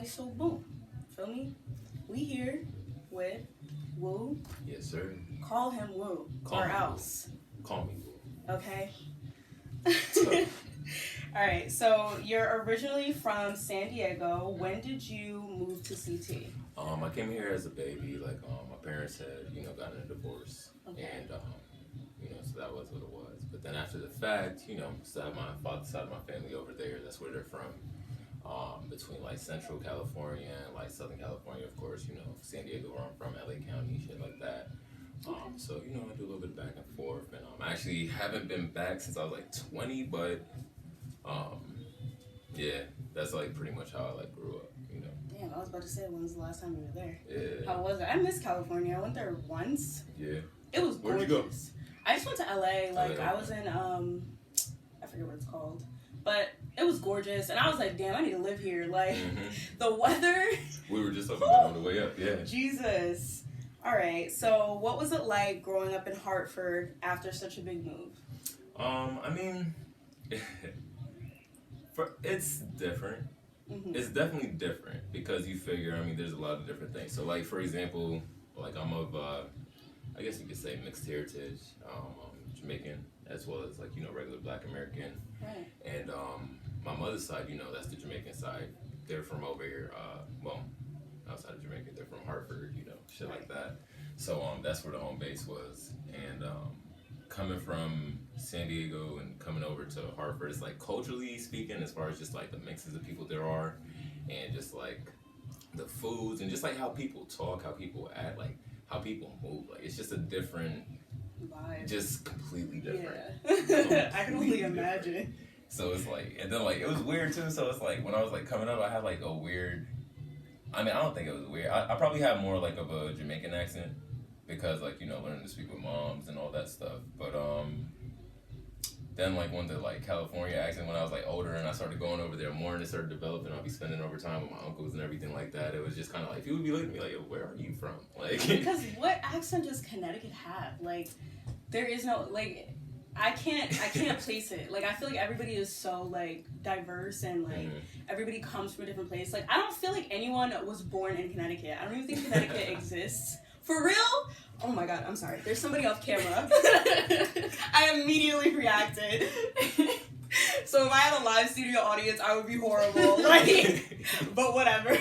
So boom, feel me? We here with Woo. Yes, sir. Call him Woo Call or me else. Woo. Call me Woo. Okay. All right. So you're originally from San Diego. When did you move to CT? I came here as a baby. Like, my parents had, gotten a divorce, Okay. and so that was what it was. But then after the fact, my father's side of my family over there. That's where they're from. Between like Central California and like Southern California, of course, San Diego, where I'm from, LA County, shit like that. So I do a little bit back and forth, and I actually haven't been back since I was like 20, but yeah, that's like pretty much how I like grew up. Damn, I was about to say, when was the last time you were there? Yeah. How was it? I miss California. I went there once. Yeah. It was gorgeous. Where'd you go? I just went to LA. Like, LA, I was in I forget what it's called, but it was gorgeous, and I was like, damn, I need to live here. Like, the weather. We were just talking about it on the way up. Yeah. Jesus. All right. So, what was it like growing up in Hartford after such a big move? I mean, it's different. Mm-hmm. It's definitely different because you figure, there's a lot of different things. So, like, for example, like, I'm of, I guess you could say mixed heritage, Jamaican, as well as, like, regular Black American. Right. And my mother's side, that's the Jamaican side. They're from over here, outside of Jamaica. They're from Hartford, shit like that. So, that's where the home base was. And coming from San Diego and coming over to Hartford, it's like culturally speaking, as far as just like the mixes of people there are, and just like the foods and just like how people talk, how people act, like how people move, like it's just a different vibe, just completely different. Yeah. I can only imagine. Different. So it's like, and then like it was weird too. So it's like when I was like coming up, I had like a weird. I don't think it was weird. I probably had more like of a Jamaican accent. Because like learning to speak with moms and all that stuff, but then like when the like California accent when I was like older and I started going over there more and it started developing, I'll be spending over time with my uncles and everything like that. It was just kind of like people would be looking at me like, yo, where are you from? Like because what accent does Connecticut have? Like there is no like I can't place it. Like I feel like everybody is so like diverse and like everybody comes from a different place. Like I don't feel like anyone was born in Connecticut. I don't even think Connecticut exists. For real? Oh my god, I'm sorry. There's somebody off camera. I immediately reacted. So if I had a live studio audience, I would be horrible. Like, but whatever.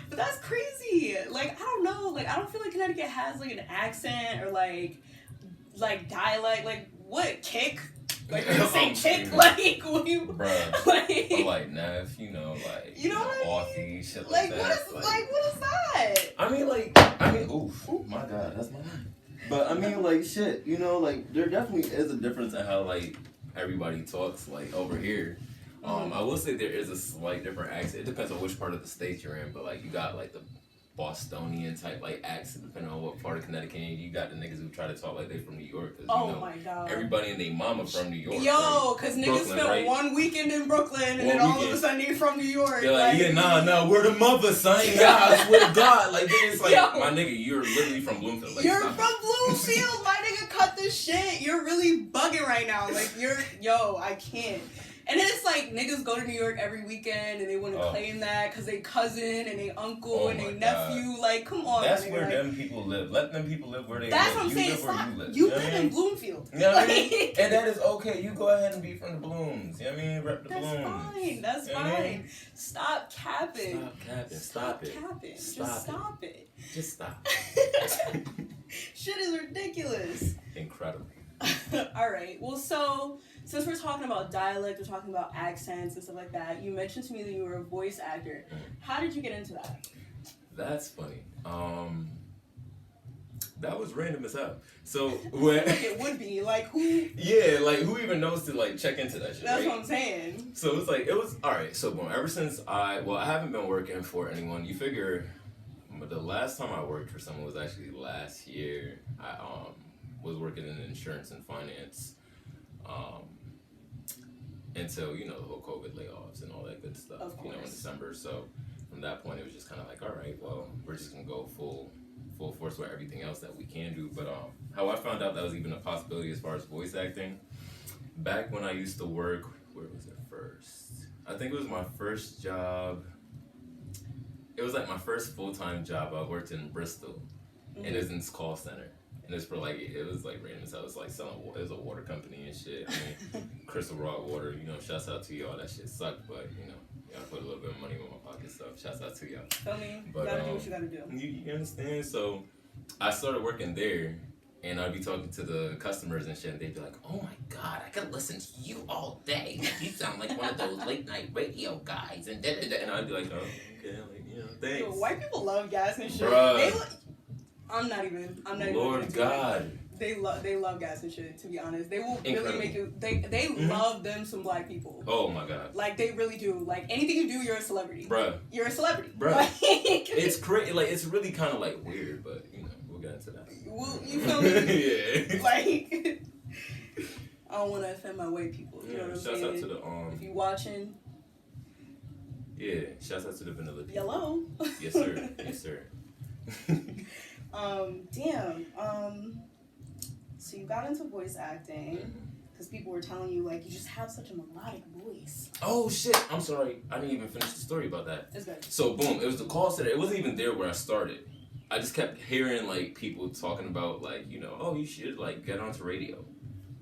But that's crazy. Like, I don't know. Like, I don't feel like Connecticut has like an accent or like dialect. Like, what? Kick? Like, when you say kick, like, when you... Bruh. Like, or like Neff, like... You know what I mean? Shit like that. What is that? Oof. Oh my god, that's my mind. But like, shit, like, there definitely is a difference in how, like, everybody talks, like, over here. I will say there is a slight different accent. It depends on which part of the state you're in, but, like, you got, like, the Bostonian type like accent depending on what part of Connecticut. You got the niggas who try to talk like they from New York. My god! Everybody and their mama from New York. Yo, cause niggas Brooklyn, spent right? one weekend in Brooklyn and then all of a sudden they from New York. They're like, yeah, nah, we're the mother, son. Yeah, I swear to God. Like it's like, yo, my nigga, you're literally from Bloomfield. Like, you're from Bloomfield, my nigga. Cut this shit. You're really bugging right now. Like I can't. And then it's like niggas go to New York every weekend and they want to claim that because they cousin and they uncle and they nephew. God. Like, come on. That's where them people live. Let them people live where they That's live. What I'm saying. Live where you live. You live in Bloomfield. You know what I mean? And that is okay. You go ahead and be from the Blooms. You know what I mean? Rep the Blooms. That's fine. I mean? Stop capping. Stop it. Just stop it. Just stop. Shit is ridiculous. Incredible. All right. Well, so since we're talking about dialect, we're talking about accents and stuff like that, you mentioned to me that you were a voice actor. How did you get into that? That's funny. That was random as hell. So when like it would be like who? Yeah, like who even knows to like check into that shit? That's right? what I'm saying. So it was all right. So boom. Ever since I haven't been working for anyone. You figure, the last time I worked for someone was actually last year. I was working in insurance and finance. Until the whole COVID layoffs and all that good stuff, in December. So from that point, it was just kind of like, all right, well, we're just gonna go full force with everything else that we can do. But how I found out that was even a possibility as far as voice acting, back when I used to work, where was it first? I think it was my first job it was like my first full-time job. I worked in Bristol, and it was in this call center. And it's for like, it was like random. So I was like selling, it was a water company and shit. I mean, Crystal Rock water, you know, shouts out to y'all. That shit sucked, but you know, y'all put a little bit of money in my pocket, so shouts out to y'all. Feel me? But, you gotta do what you gotta do. You understand? So I started working there, and I'd be talking to the customers and shit, and they'd be like, oh my God, I could listen to you all day. You sound like one of those late night radio guys. And and I'd be like, oh, okay, like, you know, thanks. Yo, white people love gas and shit. Bruh. I'm not even. Lord God. They love gas and shit, to be honest. They will Incredible. really make you, they love them some black people. Oh my God. Like, they really do. Like, anything you do, you're a celebrity. Bruh. You're a celebrity. Bruh. Like, It's crazy. Like, it's really kind of like weird, but you know, we'll get into that. well, you feel me? Yeah. Like, I don't want to offend my white people. You know what I'm Shouts saying? out to the If you watching, Yeah, shouts out to the vanilla people. hello. Yes sir. Yes sir. Damn. So you got into voice acting because people were telling you like you just have such a melodic voice. Oh shit! I'm sorry. I didn't even finish the story about that. It's good. So boom, it was the call center. It wasn't even there where I started. I just kept hearing like people talking about like, you know, oh, you should like get onto radio.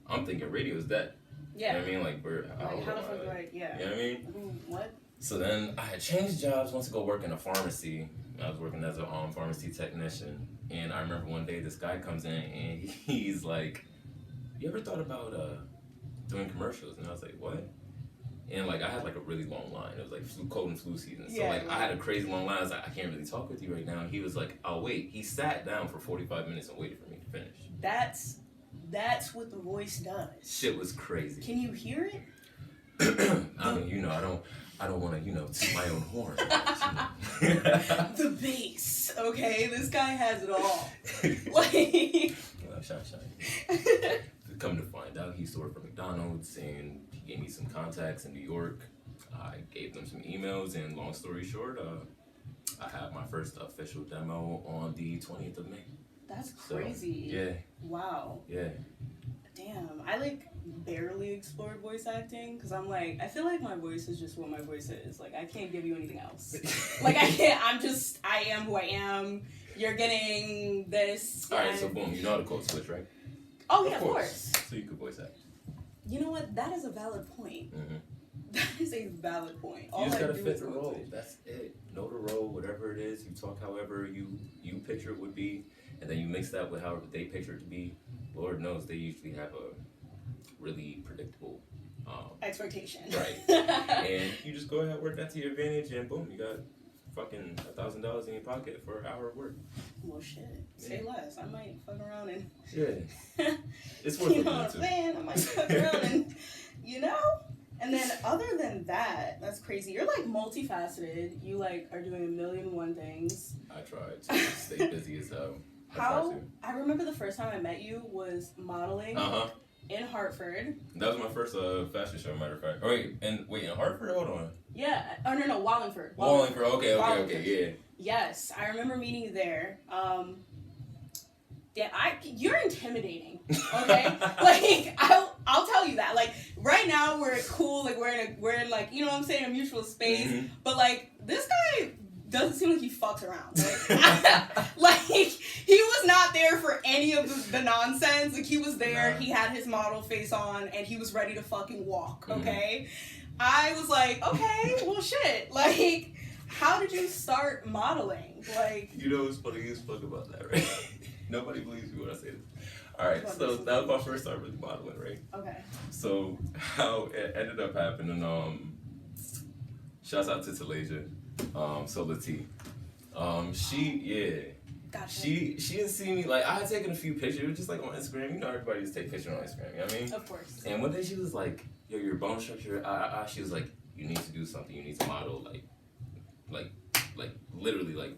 I'm thinking radio is dead. Yeah. You know what I mean? Like we're Like, how the fuck do I? Yeah. You know what I mean? What? So then I had changed jobs, went to go work in a pharmacy. I was working as a pharmacy technician, and I remember one day this guy comes in and he's like, "You ever thought about doing commercials?" And I was like, "What?" And like I had like a really long line. It was like cold and flu season, so like I had a crazy long line. I was like, "I can't really talk with you right now." And he was like, "I'll wait." He sat down for 45 minutes and waited for me to finish. That's what the voice does. Shit was crazy. Can you hear it? I mean, you know, I don't want to, you know, toot my own horn. The bass, okay? This guy has it all. Like, well, shine. Come to find out, he used to work for McDonald's, and he gave me some contacts in New York. I gave them some emails, and long story short, I have my first official demo on the 20th of May. that's crazy. So, yeah. Wow. Yeah. Damn. I like barely explored voice acting because I'm like, I feel like my voice is just what my voice is. Like, I can't give you anything else. Like, I can't. I am who I am. You're getting this. All right, so boom, you know how to code switch, right? Oh, yeah, of course. So you could voice act. You know what? That is a valid point. Mm-hmm. That is a valid point. You just gotta fit the role. That's it. Know the role, whatever it is. You talk however you picture it would be, and then you mix that with however they picture it to be. Lord knows they usually have a really predictable expectation. Right. And you just go ahead, work that to your advantage, and boom, you got fucking $1,000 in your pocket for an hour of work. Well, shit. Say less. I might fuck around and. Yeah. It's worth you looking know what I'm into. saying? I might fuck around and, you know? And then other than that, that's crazy. You're like multifaceted. You like are doing 1,000,001 things. I tried to stay busy as hell. I remember the first time I met you was modeling in Hartford. That was my first fashion show, matter of fact. Oh, wait, in Hartford? Hold on. Yeah. Oh, no, Wallingford. Wallingford, okay, Wallingford. yeah. Yes, I remember meeting you there. Yeah, you're intimidating. Okay, like I'll tell you that. Like right now we're cool. Like we're in like, you know what I'm saying, a mutual space. Mm-hmm. But like this guy doesn't seem like he fucks around. Like, like he was not there for any of the nonsense. Like he was there. Nah. He had his model face on and he was ready to fucking walk. Okay, I was like, okay, well shit. Like, how did you start modeling? Like, you know what's funny as fuck about that, right? Nobody believes me when I say this. Alright, so that was my first time really modeling, right? Okay. So how it ended up happening, shouts out to Talasia, Sola T. Gotcha. She didn't see me, like, I had taken a few pictures, just like on Instagram. You know, everybody just take pictures on Instagram, you know what I mean? Of course. And one day she was like, yo, your bone structure, she was like, you need to do something, you need to model, like, literally, like,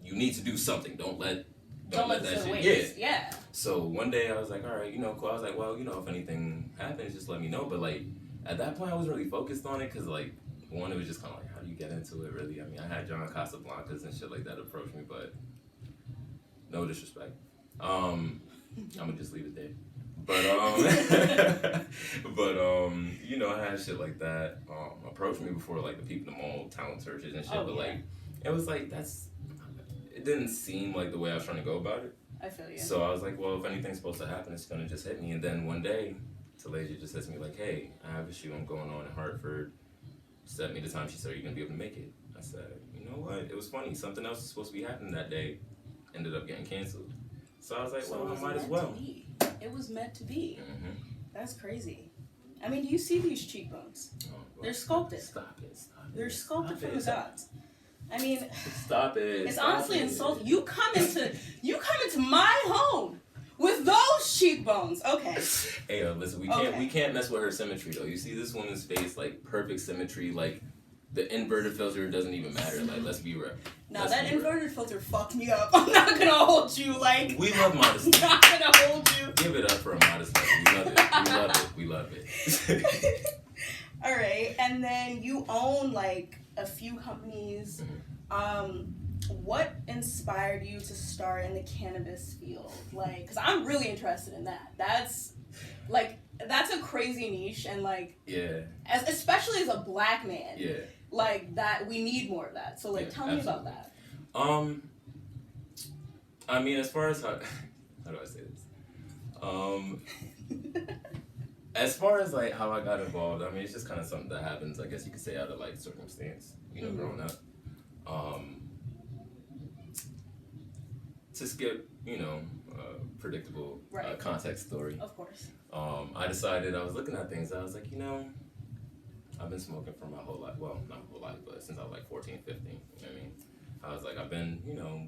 you need to do something, don't let that shit. Yeah. So one day I was like, all right, you know, cool. I was like, well, you know, if anything happens, just let me know. But like at that point, I wasn't really focused on it because like one, it was just kind of like, how do you get into it? Really? I mean, I had John Casablancas and shit like that approach me, but no disrespect. I'm gonna just leave it there. But you know, I had shit like that approach me before like the people, the mall talent searches and shit. But like it was like, it didn't seem like the way I was trying to go about it. I feel you. So I was like, well, if anything's supposed to happen, it's going to just hit me. And then one day, Talasia just says to me, like, hey, I have a shoe I'm going on in Hartford. Set me the time. She said, are you going to be able to make it? I said, you know what? It was funny. Something else was supposed to be happening that day. Ended up getting canceled. So I was like, well, I might as well. It was meant to be. Mm-hmm. That's crazy. I mean, do you see these cheekbones? Oh, well, They're sculpted. Stop it. They're sculpted from the gods. I mean, stop it. It's honestly insulting. You come into my home with those cheekbones. Okay. Hey, listen, we can't mess with her symmetry though. You see this woman's face, like perfect symmetry, like the inverted filter doesn't even matter. Like, let's be real. Now that inverted filter fucked me up. I'm not gonna hold you like. We love modesty. I'm not gonna hold you. Give it up for a modest lady. We love it. We love it. We love it. All right, and then you own like a few companies. What inspired you to start in the cannabis field? Like, because I'm really interested in that. That's a crazy niche, and like, yeah, especially as a black man, yeah, like that we need more of that. So like, tell me about that. I mean, as far as how do I say this? As far as like how I got involved, I mean, it's just kind of something that happens, I guess you could say, out of like circumstance, you know, growing up. To skip, you know, predictable context story. Of course. I decided, I was looking at things, I was like, you know, I've been smoking for my whole life. Well, not my whole life, but since I was like 14, 15, you know what I mean? I was like, I've been, you know,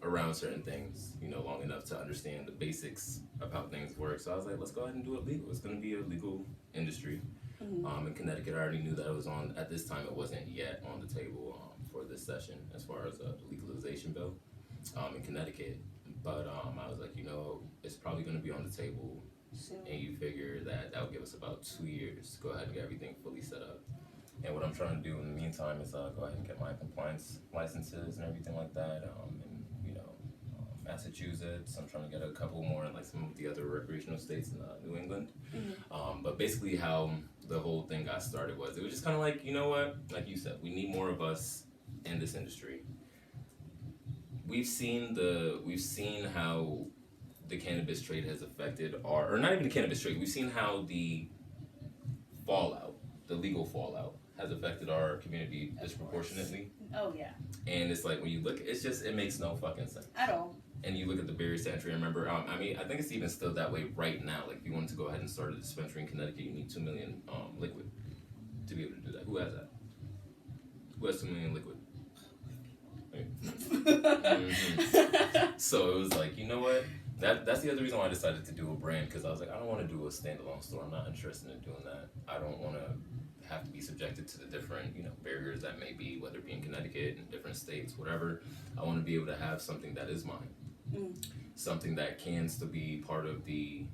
around certain things, you know, long enough to understand the basics of how things work. So I was like, let's go ahead and do it legal. It's going to be a legal industry. In Connecticut, I already knew that it was on, at this time, it wasn't yet on the table for this session as far as the legalization bill in Connecticut. But I was like, you know, it's probably going to be on the table. Soon. And you figure that would give us about 2 years to go ahead and get everything fully set up. And what I'm trying to do in the meantime is go ahead and get my compliance licenses and everything like that. And, you know, Massachusetts, I'm trying to get a couple more in like some of the other recreational states in New England. But basically how the whole thing got started was, it was just kind of like, you know what, like you said, we need more of us in this industry. We've seen how the cannabis trade has affected or not even the cannabis trade, we've seen how the legal fallout has affected our community disproportionately. Oh yeah. And it's like, when you look, it makes no fucking sense. At all. And you look at the barriers to entry. Remember, I mean, I think it's even still that way right now. Like, if you wanted to go ahead and start a dispensary in Connecticut, you need 2 million liquid to be able to do that. Who has that? Who has 2 million liquid? So it was like, you know what? That's the other reason why I decided to do a brand, because I was like, I don't want to do a standalone store. I'm not interested in doing that. I don't want to have to be subjected to the different, you know, barriers that may be, whether it be in Connecticut, in different states, whatever. I want to be able to have something that is mine. Something that can still be part of the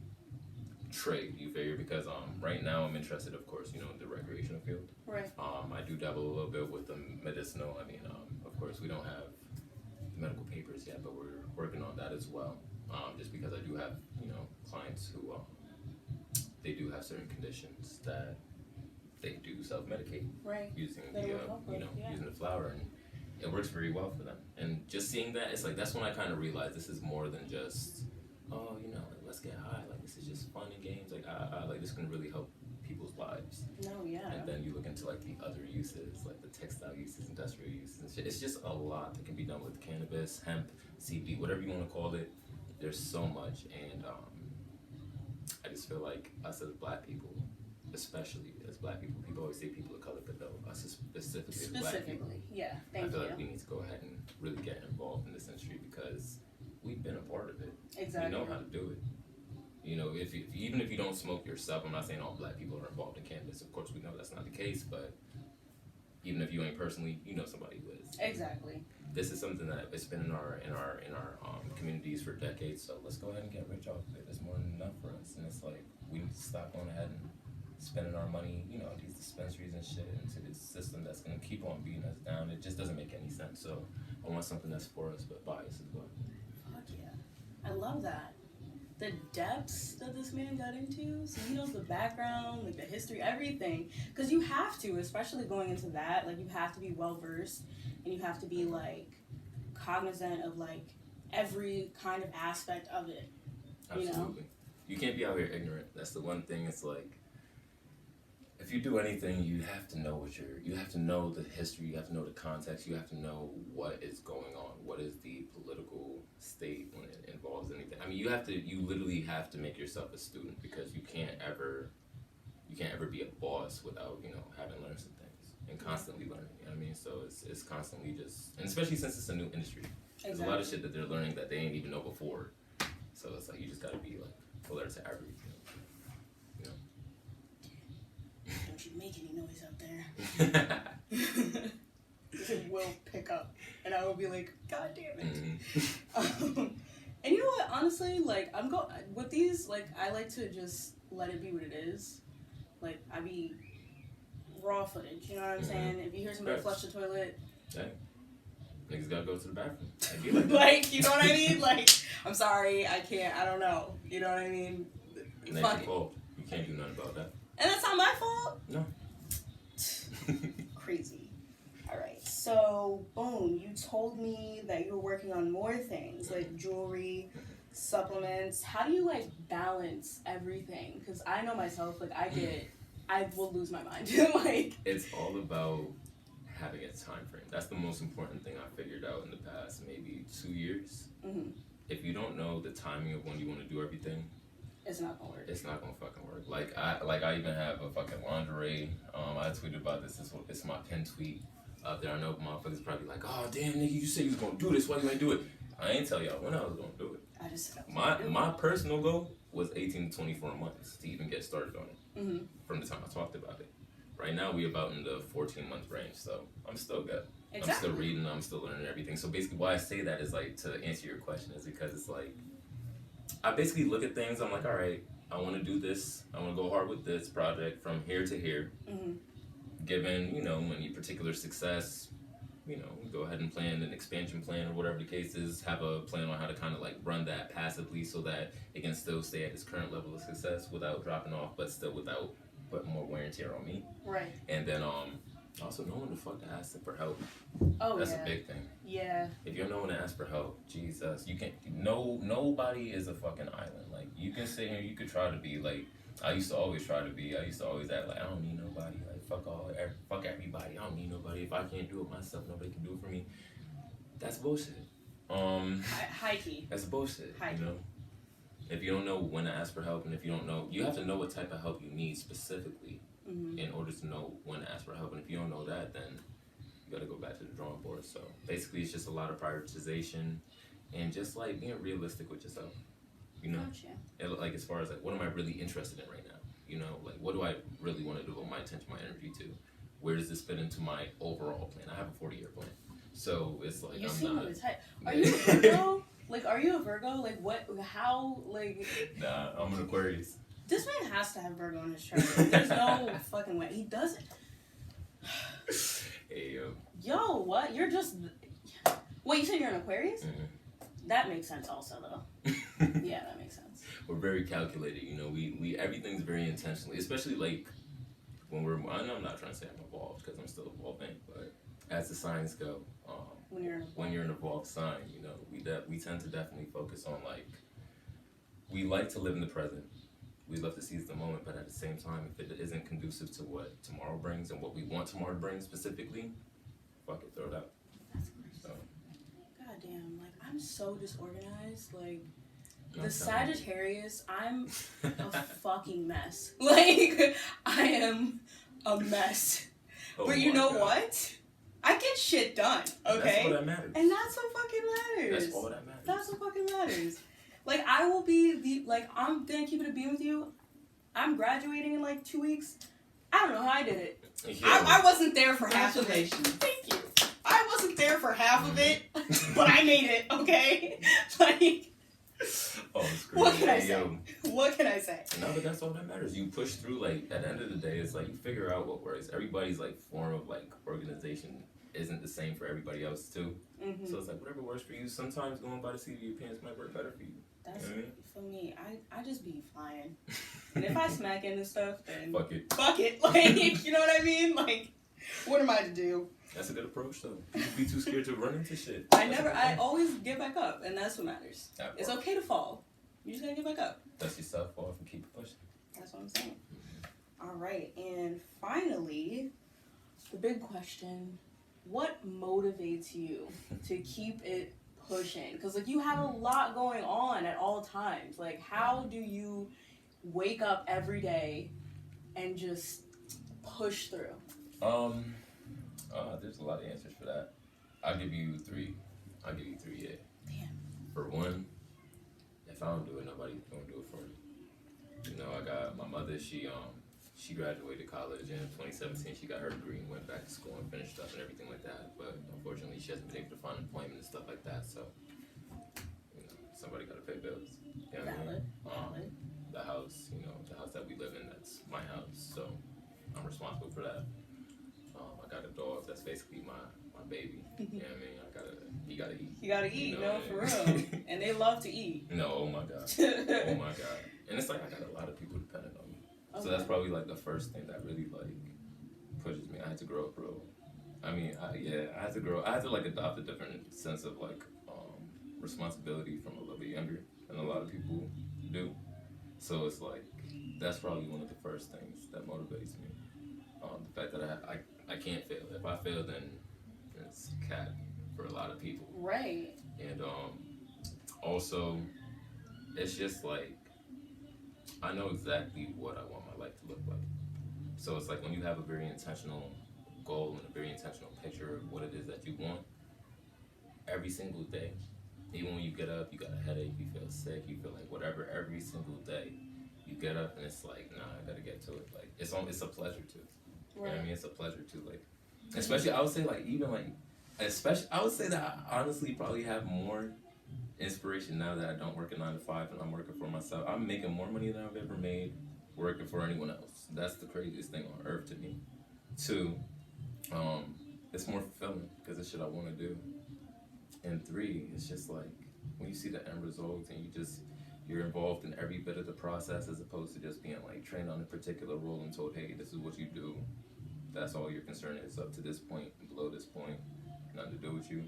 trade, you figure, because right now I'm interested, of course, you know, in the recreational field. Right. I do dabble a little bit with the medicinal. I mean, of course, we don't have the medical papers yet, but we're working on that as well. Just because I do have, you know, clients who they do have certain conditions that they do self-medicate using using the flower, and it works very well for them. And just seeing that, it's like, that's when I kind of realized this is more than just, oh, you know, like, let's get high. Like, this is just fun and games. Like, like, this can really help people's lives. No, yeah. And then you look into like the other uses, like the textile uses, industrial uses, and shit. It's just a lot that can be done with cannabis, hemp, CBD, whatever you want to call it. There's so much, and I just feel like us as black people, especially as black people, people always say people of color, but no, us specifically as black people. Yeah, thank you. I feel like we need to go ahead and really get involved in this industry, because we've been a part of it. Exactly. We know how to do it. You know, even if you don't smoke yourself, I'm not saying all black people are involved in cannabis. Of course, we know that's not the case, but even if you ain't personally, you know somebody who is. Exactly. This is something that it's been in our communities for decades. So let's go ahead and get rich off of it. It's more than enough for us, and it's like, we need to stop going ahead and spending our money, you know, these dispensaries and shit into this system that's gonna keep on beating us down. It just doesn't make any sense. So I want something that's for us, but by us as well. Fuck yeah, I love that. the depths that this man got into. So he knows the background, like the history, everything. Because you have to, especially going into that, like you have to be well versed and you have to be like cognizant of like every kind of aspect of it. Absolutely. You know? You can't be out here ignorant. That's the one thing. It's like, if you do anything, you have to know you have to know the history, you have to know the context, you have to know what is going on, what is the political state when it involves anything. I mean, you literally have to make yourself a student, because you can't ever be a boss without, having learned some things and constantly learning. You know what I mean? So it's constantly just, and especially since it's a new industry, there's a lot of shit that they're learning that they ain't even know before. So it's like, you just gotta be like alert to everything. Don't you make any noise out there. It will pick up, and I will be like, God damn it. Mm-hmm. And you know what? Honestly, like with these, like I like to just let it be what it is. Like I be raw footage. You know what I'm saying? If you hear somebody flush the toilet, hey, niggas gotta go to the bathroom. I be like, like you know what I mean? Like I'm sorry, I can't. I don't know. You know what I mean? Fuck it. You can't do nothing about that. And that's not my fault? No. Crazy. Alright, so, boom, you told me that you were working on more things, like jewelry, supplements. How do you, like, balance everything? Because I know myself, like, I will lose my mind. Like, it's all about having a time frame. That's the most important thing I figured out in the past maybe 2 years. Mm-hmm. If you don't know the timing of when you want to do everything, it's not gonna work. It's not gonna fucking work. Like I even have a fucking lingerie. I tweeted about this. It's my pin tweet out there. I know motherfuckers probably like, oh damn nigga, you said you was gonna do this. Why you ain't do it? I ain't tell y'all when I was gonna do it. I just said my personal goal was 18 to 24 months to even get started on it. Mm-hmm. From the time I talked about it. Right now we about in the 14-month range, so I'm still good. Exactly. I'm still reading. I'm still learning everything. So basically, why I say that is like to answer your question is because it's like, I basically look at things, I'm like, all right, I want to do this. I want to go hard with this project from here to here. Mm-hmm. Given, any particular success, go ahead and plan an expansion plan or whatever the case is. Have a plan on how to kind of like run that passively so that it can still stay at its current level of success without dropping off, but still without putting more wear and tear on me. Right. And then also knowing the fuck to ask for help. Oh, that's yeah. a big thing. Yeah. If you're knowing to ask for help, Jesus, you can't. Nobody is a fucking island. Like you can sit here, you could try to be like. I used to always try to be. I used to always act like I don't need nobody. Like fuck everybody. I don't need nobody. If I can't do it myself, nobody can do it for me. That's bullshit. High key. That's bullshit. High key. If you don't know when to ask for help, and if you don't know, you have to know what type of help you need specifically. Mm-hmm. In order to know when to ask for help. And if you don't know that, then you got to go back to the drawing board. So basically, it's just a lot of prioritization and just like being realistic with yourself. Gotcha. Like as far as like, what am I really interested in right now? Like what do I really want to devote my attention, my energy to? Where does this fit into my overall plan? I have a 40-year plan. So it's like, you I'm seem not. Really tight. Are you a Virgo? Like, are you a Virgo? Like, what? How? Like. Nah, I'm an Aquarius. This man has to have Virgo in his chart. There's no fucking way. He doesn't. Hey, yo. Yo, what? You're just... Wait, you said you're an Aquarius? Mm-hmm. That makes sense also, though. Yeah, that makes sense. We're very calculated, we everything's very intentionally, especially like when we're... I'm not trying to say I'm evolved, because I'm still evolving, but as the signs go, when you're an evolved sign, we tend to definitely focus on like... We like to live in the present. We love to seize the moment, but at the same time, if it isn't conducive to what tomorrow brings and what we want tomorrow to bring specifically, fuck it, throw it out. That's crazy. So. God damn, like, I'm so disorganized. Like, No, the Sagittarius, I'm a fucking mess. Like, I am a mess. Oh but you know God. What? I get shit done, okay? That's all that matters. And that's what fucking matters. That's all that matters. That's what fucking matters. Like, I will be I'm gonna keep it a beam with you. I'm graduating in like 2 weeks. I don't know how I did it. I wasn't there for half of it. Thank you. I wasn't there for half of it, but I made it, okay? Like, what can I say? What can I say? No, but that's all that matters. You push through, like, at the end of the day, it's like you figure out what works. Everybody's, like, form of, like, organization isn't the same for everybody else too. Mm-hmm. So it's like whatever works for you. Sometimes going by the seat of your pants might work better for you. That's, you know what I mean? for me, I just be flying. And if I smack into stuff, then fuck it. Fuck it. Like, you know what I mean? Like, what am I to do? That's a good approach though. People be too scared to run into shit. I always get back up, and that's what matters. It's okay to fall. You just gotta get back up. Dust yourself off and keep it pushing. That's what I'm saying. All right, and finally, the big question: what motivates you to keep it pushing? Because like you have a lot going on at all times. Like, how do you wake up every day and just push through? There's a lot of answers for that. I'll give you three. Yeah. Damn. For one, if I don't do it, nobody's gonna do it for me. You know, I got my mother. She graduated college in 2017. She got her degree and went back to school and finished up and everything like that. But unfortunately, she hasn't been able to find employment and stuff like that. So, you know, somebody got to pay bills. You know what I mean? The house, you know, the house that we live in, that's my house. So I'm responsible for that. I got a dog. That's basically my baby. You know what I mean? He gotta eat. You gotta eat, you know, for real. And they love to eat. No, oh my god. Oh my god. And it's like I got a lot of people dependent on me. Okay. So that's probably like the first thing that really like pushes me. I had to grow up real. I mean, I had to grow. I had to like adopt a different sense of like responsibility from a little bit younger than a lot of people do. So it's like that's probably one of the first things that motivates me. The fact that I can't fail. If I fail, then it's cat for a lot of people. Right. And also, it's just like I know exactly what I want my life to look like. So it's like when you have a very intentional goal and a very intentional picture of what it is that you want, every single day, even when you get up, you got a headache, you feel sick, you feel like whatever, every single day, you get up and it's like, nah, I gotta get to it. Like it's a pleasure to. Right. You know what I mean? It's a pleasure to like, especially I would say like even like, especially I would say that I honestly probably have more inspiration now that I don't work a 9 to 5 and I'm working for myself. I'm making more money than I've ever made working for anyone else. That's the craziest thing on earth to me. 2, it's more fulfilling because it's shit I want to do. And 3, it's just like when you see the end result and you're involved in every bit of the process as opposed to just being like trained on a particular role and told, hey, this is what you do. That's all your concern is up to this point and below this point. Nothing to do with you.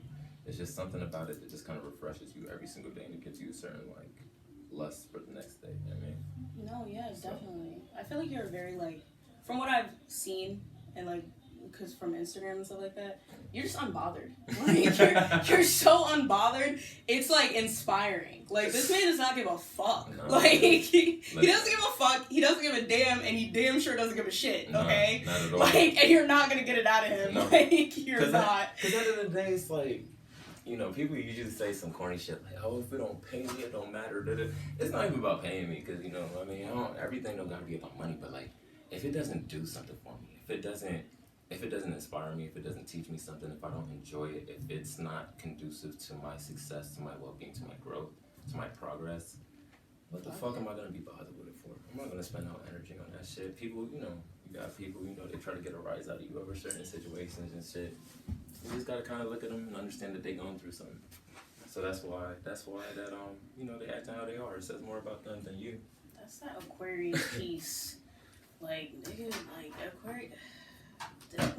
It's just something about it that just kind of refreshes you every single day and it gives you a certain like lust for the next day. You know what I mean? No, yeah, definitely. I feel like you're very like, from what I've seen and like, because from Instagram and stuff like that, you're just unbothered. Like you're so unbothered. It's like inspiring. Like this man does not give a fuck. No, like he doesn't give a fuck. He doesn't give a damn, and he damn sure doesn't give a shit. Okay, not at all. Like, and you're not gonna get it out of him. No. Like you're not. Because at the end of the day, it's like, you know, people usually say some corny shit like, "Oh, if it don't pay me, it don't matter." It's not even about paying me, because you know, I mean, everything don't gotta be about money. But like, if it doesn't do something for me, if it doesn't inspire me, if it doesn't teach me something, if I don't enjoy it, if it's not conducive to my success, to my well-being, to my growth, to my progress, what the fuck am I gonna be bothered with it for? I'm not gonna spend no energy on that shit. People, you know, you got people, you know, they try to get a rise out of you over certain situations and shit. You just gotta kind of look at them and understand that they going through something. So that's why that you know, they act how they are. It says more about them than you. That's that Aquarius piece. Like, nigga, like Aquarius.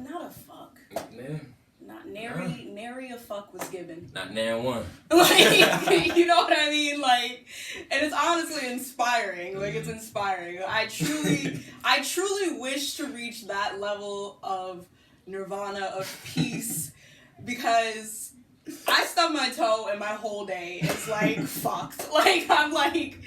Not a fuck. Yeah. Not nary a fuck was given. Not nan one. Like, you know what I mean? Like, and it's honestly inspiring. Like, it's inspiring. I truly wish to reach that level of nirvana, of peace, because I stubbed my toe and my whole day is like fucked. Like I'm like,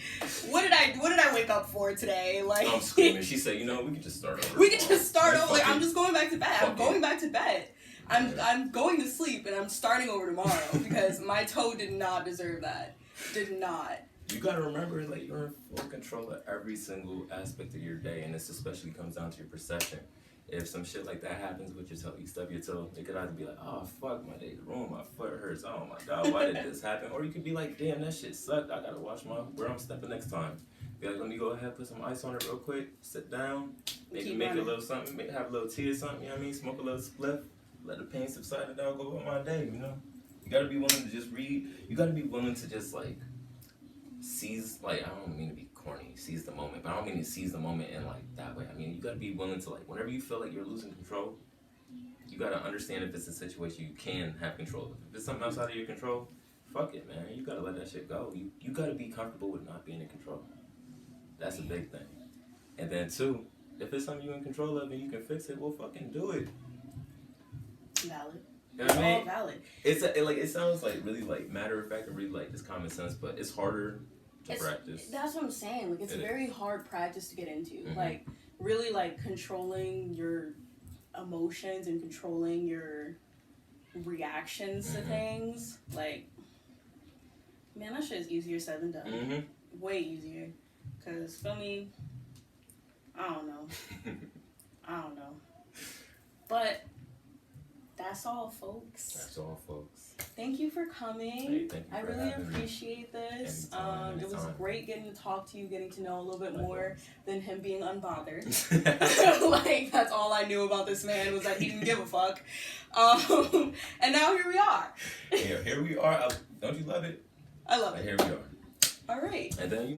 what did I wake up for today? Like I'm screaming. She said, you know, we could just start over. We could just start over. Like I'm just going back to bed. I'm going back to bed. I'm going to sleep and I'm starting over tomorrow because my toe did not deserve that. Did not. You gotta remember, like you're in full control of every single aspect of your day, and this especially comes down to your perception. If some shit like that happens with your toe, you stub your toe, it could either be like, oh fuck, my day's ruined, my foot hurts, oh my god, why did this happen? Or you could be like, damn, that shit sucked, I gotta watch where I'm stepping next time. Be like, let me go ahead, put some ice on it real quick, sit down, maybe make a little something, have a little tea or something, you know what I mean? Smoke a little spliff, let the pain subside and I'll go about my day, you know? You gotta be willing to just read. You gotta be willing to just, like, seize, like, I don't mean to be corny, seize the moment, but I don't mean to seize the moment in, like, that way. I mean, you gotta be willing to, like, whenever you feel like you're losing control, you gotta understand if it's a situation you can have control of. If it's something outside of your control, fuck it, man. You gotta let that shit go. You gotta be comfortable with not being in control. That's a big thing. And then, two, if it's something you're in control of and you can fix it, well, fucking do it. Valid. You know what I mean? All valid. It sounds like really like matter of fact and really like just common sense, but it's harder to practice. That's what I'm saying. Like, it's a very hard practice to get into. Mm-hmm. Like, really, like, controlling your emotions and controlling your reactions to things. Like, man, that shit is easier said than done. Mm-hmm. Way easier. Because, feel me, I don't know. But that's all, folks. That's all, folks. Thank you for coming. Hey, thank you I for really having me. appreciate this. Anytime. It was great getting to talk to you, getting to know a little bit Likewise. more than him being unbothered. Like, that's all I knew about this man was that he didn't give a fuck. And now here we are. Yeah, here we are. Don't you love it? I love Like, it. here we are. All right. And then you